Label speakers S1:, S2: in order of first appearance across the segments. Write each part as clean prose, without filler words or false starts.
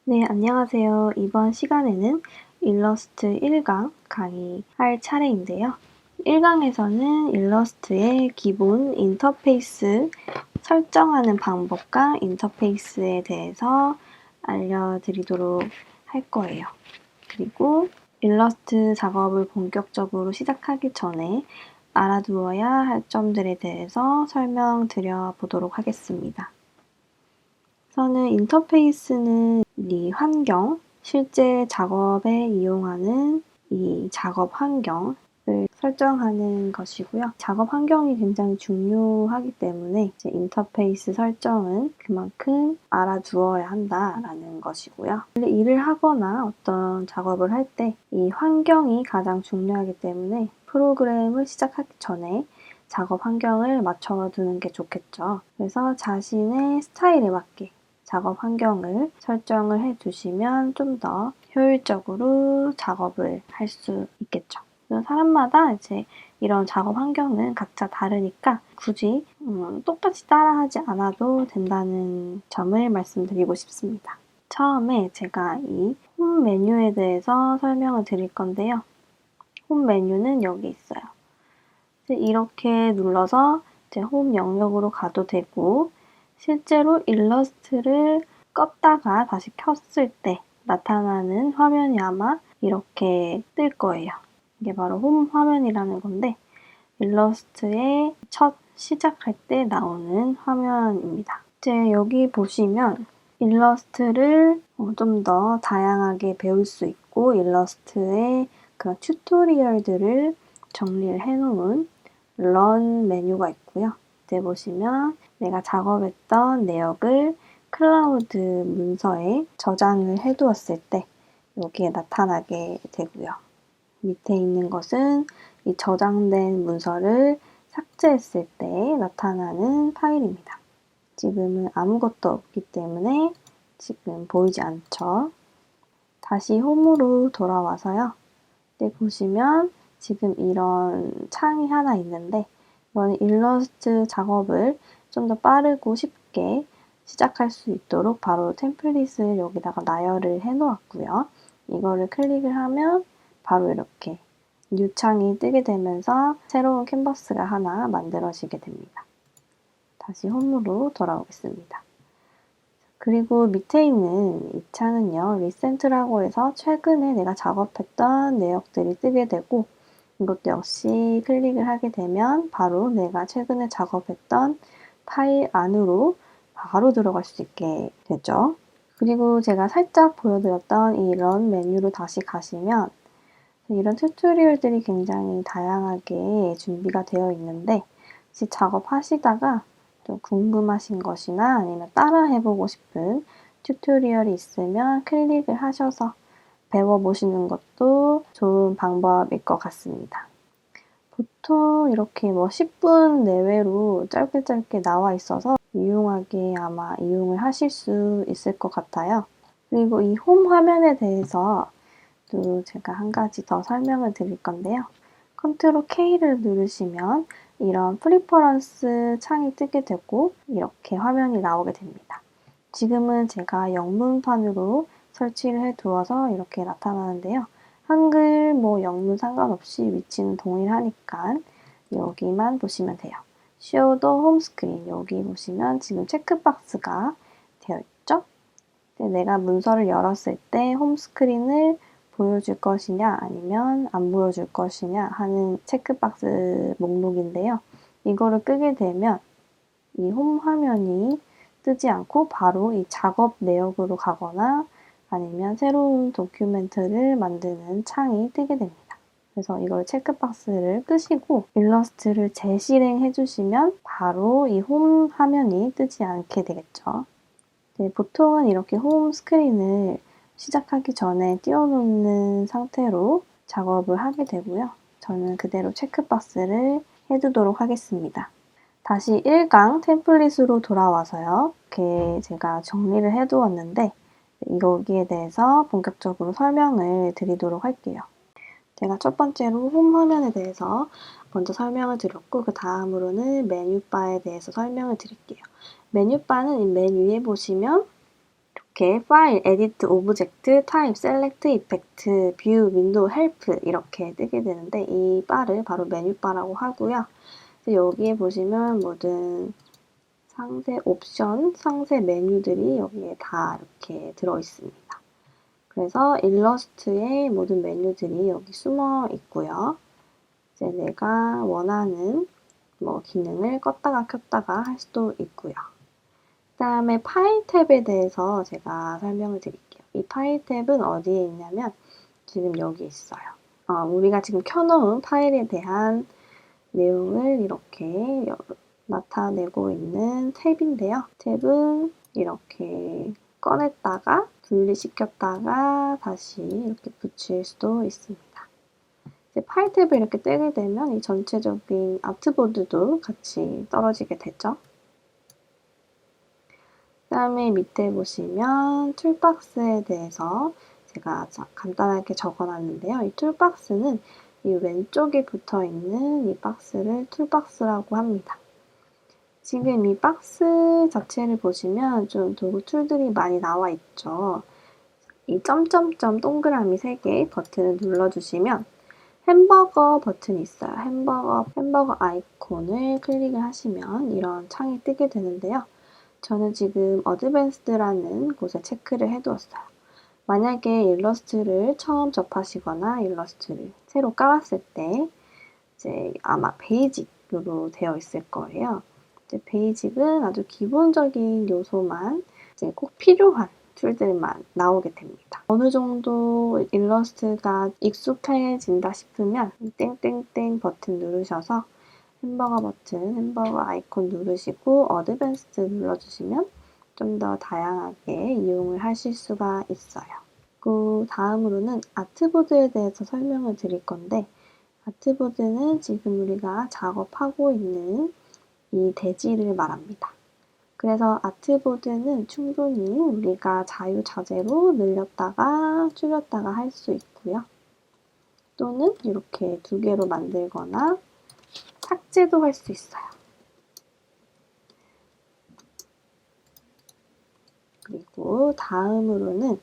S1: 네, 안녕하세요. 이번 시간에는 일러스트 1강 강의할 차례인데요. 1강에서는 일러스트의 기본 인터페이스 설정하는 방법과 인터페이스에 대해서 알려드리도록 할 거예요. 그리고 일러스트 작업을 본격적으로 시작하기 전에 알아두어야 할 점들에 대해서 설명드려 보도록 하겠습니다. 우선은 인터페이스는 이 환경, 실제 작업에 이용하는 이 작업 환경을 설정하는 것이고요. 작업 환경이 굉장히 중요하기 때문에 이제 인터페이스 설정은 그만큼 알아두어야 한다라는 것이고요. 일을 하거나 어떤 작업을 할 때 이 환경이 가장 중요하기 때문에 프로그램을 시작하기 전에 작업 환경을 맞춰두는 게 좋겠죠. 그래서 자신의 스타일에 맞게 작업 환경을 설정을 해두시면 좀 더 효율적으로 작업을 할 수 있겠죠. 사람마다 이제 이런 작업 환경은 각자 다르니까 굳이 똑같이 따라하지 않아도 된다는 점을 말씀드리고 싶습니다. 처음에 제가 이 홈 메뉴에 대해서 설명을 드릴 건데요. 홈 메뉴는 여기 있어요. 이렇게 눌러서 이제 홈 영역으로 가도 되고 실제로 일러스트를 껐다가 다시 켰을 때 나타나는 화면이 아마 이렇게 뜰 거예요. 이게 바로 홈 화면이라는 건데 일러스트의 첫 시작할 때 나오는 화면입니다. 이제 여기 보시면 일러스트를 좀 더 다양하게 배울 수 있고 일러스트의 그런 튜토리얼들을 정리를 해놓은 런 메뉴가 있고요. 이제 보시면 내가 작업했던 내역을 클라우드 문서에 저장을 해두었을 때 여기에 나타나게 되고요. 밑에 있는 것은 이 저장된 문서를 삭제했을 때 나타나는 파일입니다. 지금은 아무것도 없기 때문에 지금 보이지 않죠. 다시 홈으로 돌아와서요. 네, 보시면 지금 이런 창이 하나 있는데 이건 일러스트 작업을 좀 더 빠르고 쉽게 시작할 수 있도록 바로 템플릿을 여기다가 나열을 해 놓았고요. 이거를 클릭을 하면 바로 이렇게 뉴 창이 뜨게 되면서 새로운 캔버스가 하나 만들어지게 됩니다. 다시 홈으로 돌아오겠습니다. 그리고 밑에 있는 이 창은요, 리센트라고 해서 최근에 내가 작업했던 내역들이 뜨게 되고 이것도 역시 클릭을 하게 되면 바로 내가 최근에 작업했던 파일 안으로 바로 들어갈 수 있게 되죠. 그리고 제가 살짝 보여드렸던 이런 메뉴로 다시 가시면 이런 튜토리얼들이 굉장히 다양하게 준비가 되어 있는데 혹시 작업하시다가 좀 궁금하신 것이나 아니면 따라 해보고 싶은 튜토리얼이 있으면 클릭을 하셔서 배워보시는 것도 좋은 방법일 것 같습니다. 보통 이렇게 10분 내외로 짧게 나와 있어서 유용하게 아마 이용을 하실 수 있을 것 같아요. 그리고 이 홈 화면에 대해서 또 제가 한 가지 더 설명을 드릴 건데요. 컨트롤 K를 누르시면 이런 프리퍼런스 창이 뜨게 되고 이렇게 화면이 나오게 됩니다. 지금은 제가 영문판으로 설치를 해 두어서 이렇게 나타나는데요. 한글, 영문 상관없이 위치는 동일하니까 여기만 보시면 돼요. Show the home screen 여기 보시면 지금 체크박스가 되어 있죠? 내가 문서를 열었을 때 홈 스크린을 보여줄 것이냐 아니면 안 보여줄 것이냐 하는 체크박스 목록인데요. 이거를 끄게 되면 이 홈 화면이 뜨지 않고 바로 이 작업 내역으로 가거나 아니면 새로운 도큐멘트를 만드는 창이 뜨게 됩니다. 그래서 이걸 체크박스를 끄시고 일러스트를 재실행해 주시면 바로 이 홈 화면이 뜨지 않게 되겠죠. 네, 보통은 이렇게 홈 스크린을 시작하기 전에 띄워놓는 상태로 작업을 하게 되고요. 저는 그대로 체크박스를 해두도록 하겠습니다. 다시 1강 템플릿으로 돌아와서요. 이렇게 제가 정리를 해두었는데 여기에 대해서 본격적으로 설명을 드리도록 할게요. 제가 첫 번째로 홈 화면에 대해서 먼저 설명을 드렸고 그 다음으로는 메뉴바에 대해서 설명을 드릴게요. 메뉴바는 이 맨 위에 보시면 이렇게 파일, 에디트, 오브젝트, 타입, 셀렉트, 이펙트, 뷰, 윈도우, 헬프 이렇게 뜨게 되는데 이 바를 바로 메뉴바라고 하고요. 여기에 보시면 모든 상세 옵션, 상세 메뉴들이 여기에 다 이렇게 들어있습니다. 그래서 일러스트의 모든 메뉴들이 여기 숨어 있고요. 이제 내가 원하는 뭐 기능을 껐다가 켰다가 할 수도 있고요. 그 다음에 파일 탭에 대해서 제가 설명을 드릴게요. 이 파일 탭은 어디에 있냐면 지금 여기 있어요. 우리가 지금 켜놓은 파일에 대한 내용을 이렇게 나타내고 있는 탭인데요. 탭은 이렇게 꺼냈다가 분리시켰다가 다시 이렇게 붙일 수도 있습니다. 이제 파일 탭을 이렇게 떼게 되면 이 전체적인 아트보드도 같이 떨어지게 되죠. 그 다음에 밑에 보시면 툴박스에 대해서 제가 간단하게 적어놨는데요. 이 툴박스는 이 왼쪽에 붙어있는 이 박스를 툴박스라고 합니다. 지금 이 박스 자체를 보시면 좀 도구 툴들이 많이 나와 있죠. 이 점점점 동그라미 3개 버튼을 눌러주시면 햄버거 버튼이 있어요. 햄버거 아이콘을 클릭을 하시면 이런 창이 뜨게 되는데요. 저는 지금 어드밴스드라는 곳에 체크를 해두었어요. 만약에 일러스트를 처음 접하시거나 일러스트를 새로 깔았을 때 이제 아마 베이직으로 되어 있을 거예요. 이제 베이직은 아주 기본적인 요소만 이제 꼭 필요한 툴들만 나오게 됩니다. 어느 정도 일러스트가 익숙해진다 싶으면 땡땡땡 버튼 누르셔서 햄버거 버튼, 햄버거 아이콘 누르시고 어드밴스드 눌러주시면 좀 더 다양하게 이용을 하실 수가 있어요. 그 다음으로는 아트보드에 대해서 설명을 드릴 건데 아트보드는 지금 우리가 작업하고 있는 이 대지를 말합니다. 그래서 아트보드는 충분히 우리가 자유자재로 늘렸다가 줄였다가 할 수 있고요. 또는 이렇게 2개로 만들거나 삭제도 할 수 있어요. 그리고 다음으로는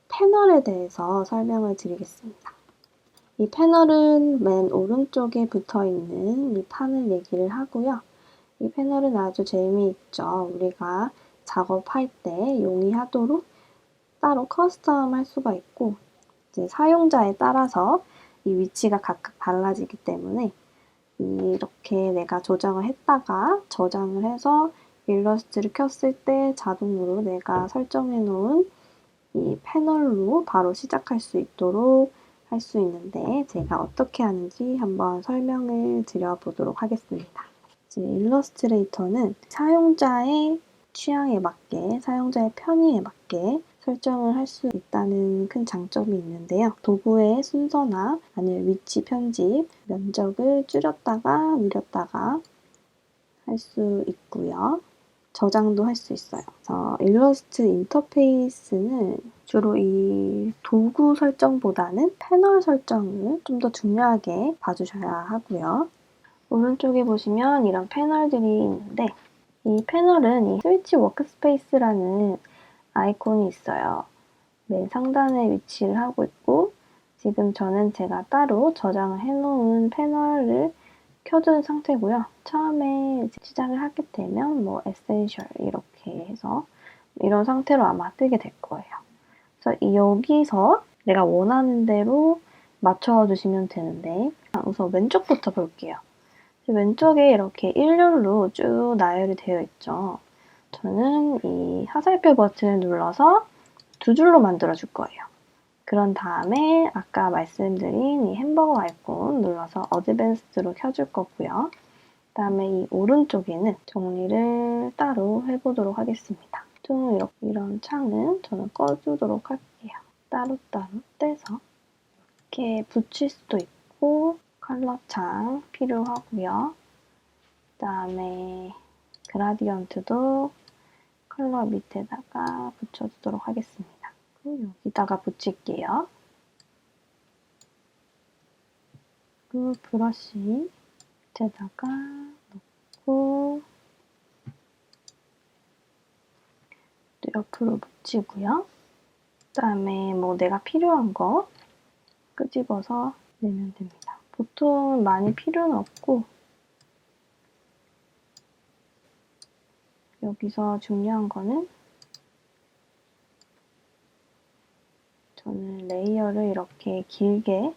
S1: 패널에 대해서 설명을 드리겠습니다. 이 패널은 맨 오른쪽에 붙어있는 이 판을 얘기를 하고요. 이 패널은 아주 재미있죠. 우리가 작업할 때 용이하도록 따로 커스텀 할 수가 있고 이제 사용자에 따라서 이 위치가 각각 달라지기 때문에 이렇게 내가 조정을 했다가 저장을 해서 일러스트를 켰을 때 자동으로 내가 설정해 놓은 이 패널로 바로 시작할 수 있도록 할 수 있는데 제가 어떻게 하는지 한번 설명을 드려보도록 하겠습니다. 이제 일러스트레이터는 사용자의 취향에 맞게, 사용자의 편의에 맞게 설정을 할 수 있다는 큰 장점이 있는데요. 도구의 순서나 아니면 위치 편집, 면적을 줄였다가 늘렸다가 할 수 있고요. 저장도 할 수 있어요. 그래서 일러스트 인터페이스는 주로 이 도구 설정보다는 패널 설정을 좀 더 중요하게 봐주셔야 하고요. 오른쪽에 보시면 이런 패널들이 있는데 이 패널은 이 스위치 워크스페이스라는 아이콘이 있어요. 맨 상단에 위치를 하고 있고 지금 저는 제가 따로 저장을 해놓은 패널을 켜둔 상태고요. 처음에 시작을 하게 되면 뭐 에센셜 이렇게 해서 이런 상태로 아마 뜨게 될 거예요. 그래서 여기서 내가 원하는 대로 맞춰주시면 되는데 우선 왼쪽부터 볼게요. 왼쪽에 이렇게 일렬로 쭉 나열이 되어 있죠. 저는 이 화살표 버튼을 눌러서 2줄로 만들어 줄 거예요. 그런 다음에 아까 말씀드린 이 햄버거 아이콘 눌러서 어드밴스드로 켜줄 거고요. 그 다음에 이 오른쪽에는 정리를 따로 해보도록 하겠습니다. 좀 이런 창은 저는 꺼주도록 할게요. 따로따로 떼서 이렇게 붙일 수도 있고 컬러 창 필요하고요. 그 다음에 그라디언트도 컬러 밑에다가 붙여주도록 하겠습니다. 여기다가 붙일게요. 그리고 브러쉬 밑에다가 놓고 또 옆으로 붙이고요. 그다음에 뭐 내가 필요한 거 끄집어서 내면 됩니다. 보통 많이 필요는 없고 여기서 중요한 거는 저는 레이어를 이렇게 길게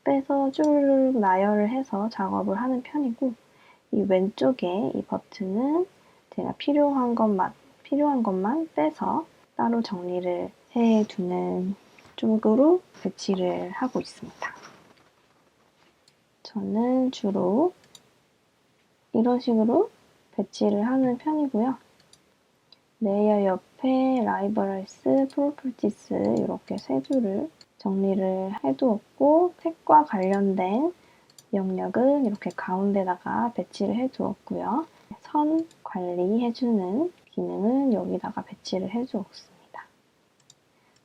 S1: 빼서 쭉 나열을 해서 작업을 하는 편이고 이 왼쪽에 이 버튼은 제가 필요한 것만 빼서 따로 정리를 해두는 쪽으로 배치를 하고 있습니다. 저는 주로 이런 식으로 배치를 하는 편이고요. 레이어 옆에 라이브러리스, 프로퍼티스 이렇게 세 줄을 정리를 해두었고 색과 관련된 영역은 이렇게 가운데다가 배치를 해두었고요. 선 관리해주는 기능은 여기다가 배치를 해주었습니다.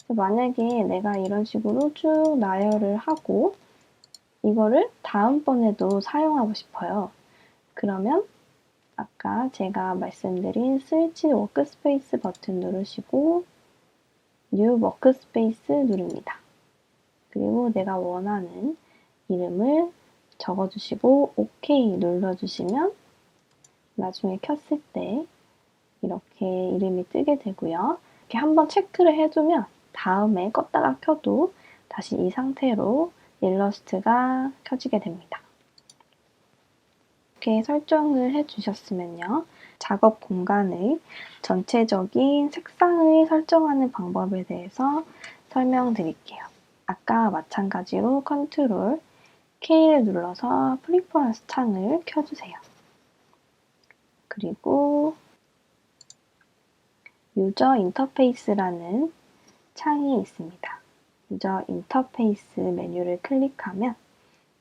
S1: 만약에 내가 이런 식으로 쭉 나열을 하고 이거를 다음번에도 사용하고 싶어요. 그러면 아까 제가 말씀드린 스위치 워크스페이스 버튼 누르시고 뉴 워크스페이스 누릅니다. 그리고 내가 원하는 이름을 적어주시고 OK 눌러주시면 나중에 켰을 때 이렇게 이름이 뜨게 되고요. 이렇게 한번 체크를 해두면 다음에 껐다가 켜도 다시 이 상태로 일러스트가 켜지게 됩니다. 이렇게 설정을 해주셨으면요. 작업 공간의 전체적인 색상을 설정하는 방법에 대해서 설명드릴게요. 아까 마찬가지로 컨트롤 K를 눌러서 프리퍼런스 창을 켜주세요. 그리고 유저 인터페이스라는 창이 있습니다. 유저 인터페이스 메뉴를 클릭하면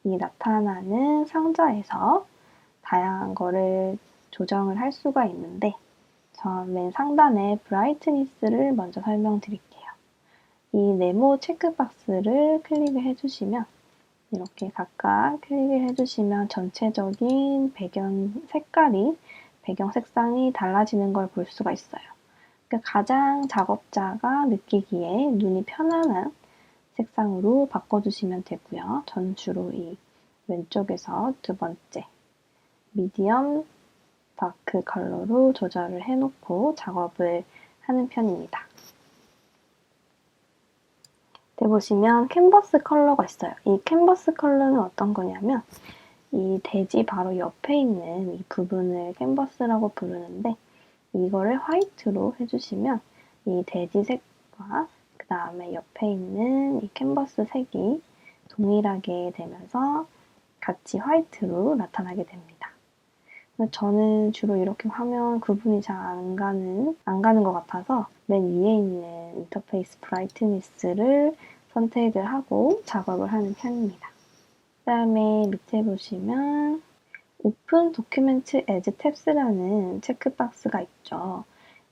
S1: 이 나타나는 상자에서 다양한 거를 조정을 할 수가 있는데 전 맨 상단에 브라이트니스를 먼저 설명드릴게요. 이 네모 체크박스를 클릭을 해주시면 이렇게 각각 클릭을 해주시면 전체적인 배경 색상이 달라지는 걸 볼 수가 있어요. 그러니까 가장 작업자가 느끼기에 눈이 편안한 색상으로 바꿔주시면 되고요. 전 주로 이 왼쪽에서 두 번째 미디엄 다크 컬러로 조절을 해놓고 작업을 하는 편입니다. 네, 보시면 캔버스 컬러가 있어요. 이 캔버스 컬러는 어떤 거냐면 이 대지 바로 옆에 있는 이 부분을 캔버스라고 부르는데 이거를 화이트로 해주시면 이 대지 색과 그 다음에 옆에 있는 이 캔버스 색이 동일하게 되면서 같이 화이트로 나타나게 됩니다. 저는 주로 이렇게 하면 구분이 잘 안 가는 것 같아서 맨 위에 있는 인터페이스 브라이트니스를 선택을 하고 작업을 하는 편입니다. 그 다음에 밑에 보시면 오픈 도큐멘트 에즈 탭스라는 체크박스가 있죠.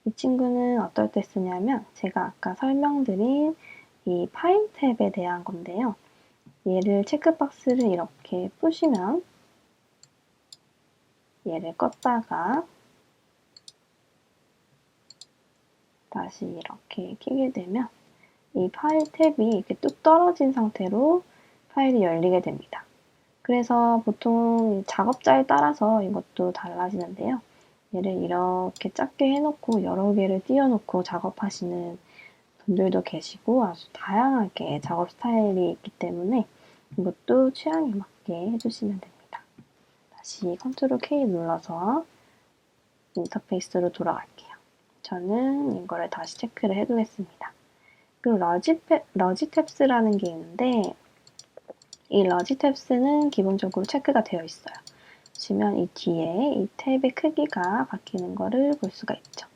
S1: 이 친구는 어떨 때 쓰냐면 제가 아까 설명드린 이 파일 탭에 대한 건데요. 얘를 체크박스를 이렇게 푸시면 얘를 껐다가 다시 이렇게 켜게 되면 이 파일 탭이 이렇게 뚝 떨어진 상태로 파일이 열리게 됩니다. 그래서 보통 작업자에 따라서 이것도 달라지는데요. 얘를 이렇게 작게 해놓고 여러 개를 띄워놓고 작업하시는 분들도 계시고 아주 다양하게 작업 스타일이 있기 때문에 이것도 취향에 맞게 해주시면 됩니다. 다시 컨트롤 K 눌러서 인터페이스로 돌아갈게요. 저는 이거를 다시 체크를 해두겠습니다. 그리고 러지탭스라는 게 있는데 이 러지탭스는 기본적으로 체크가 되어 있어요. 보시면 이 뒤에 이 탭의 크기가 바뀌는 거를 볼 수가 있죠.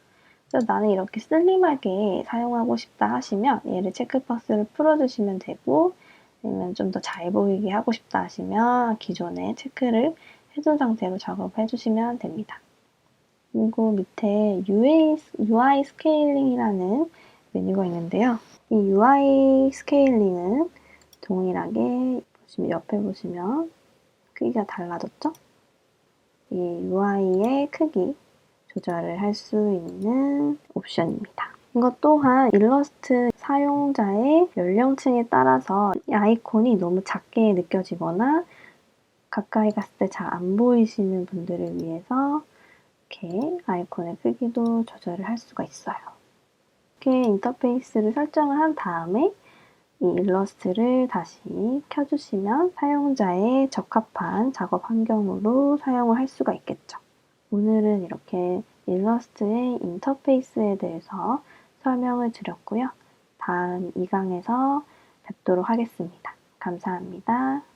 S1: 그래서 나는 이렇게 슬림하게 사용하고 싶다 하시면 얘를 체크박스를 풀어주시면 되고 아니면 좀 더 잘 보이게 하고 싶다 하시면 기존에 체크를 해둔 상태로 작업해 주시면 됩니다. 그리고 밑에 UI 스케일링이라는 메뉴가 있는데요. 이 UI 스케일링은 동일하게 옆에 보시면 크기가 달라졌죠? 이 UI의 크기 조절을 할 수 있는 옵션입니다. 이것 또한 일러스트 사용자의 연령층에 따라서 아이콘이 너무 작게 느껴지거나 가까이 갔을 때 잘 안 보이시는 분들을 위해서 이렇게 아이콘의 크기도 조절을 할 수가 있어요. 이렇게 인터페이스를 설정을 한 다음에 이 일러스트를 다시 켜주시면 사용자에 적합한 작업 환경으로 사용을 할 수가 있겠죠. 오늘은 이렇게 일러스트의 인터페이스에 대해서 설명을 드렸고요. 다음 2강에서 뵙도록 하겠습니다. 감사합니다.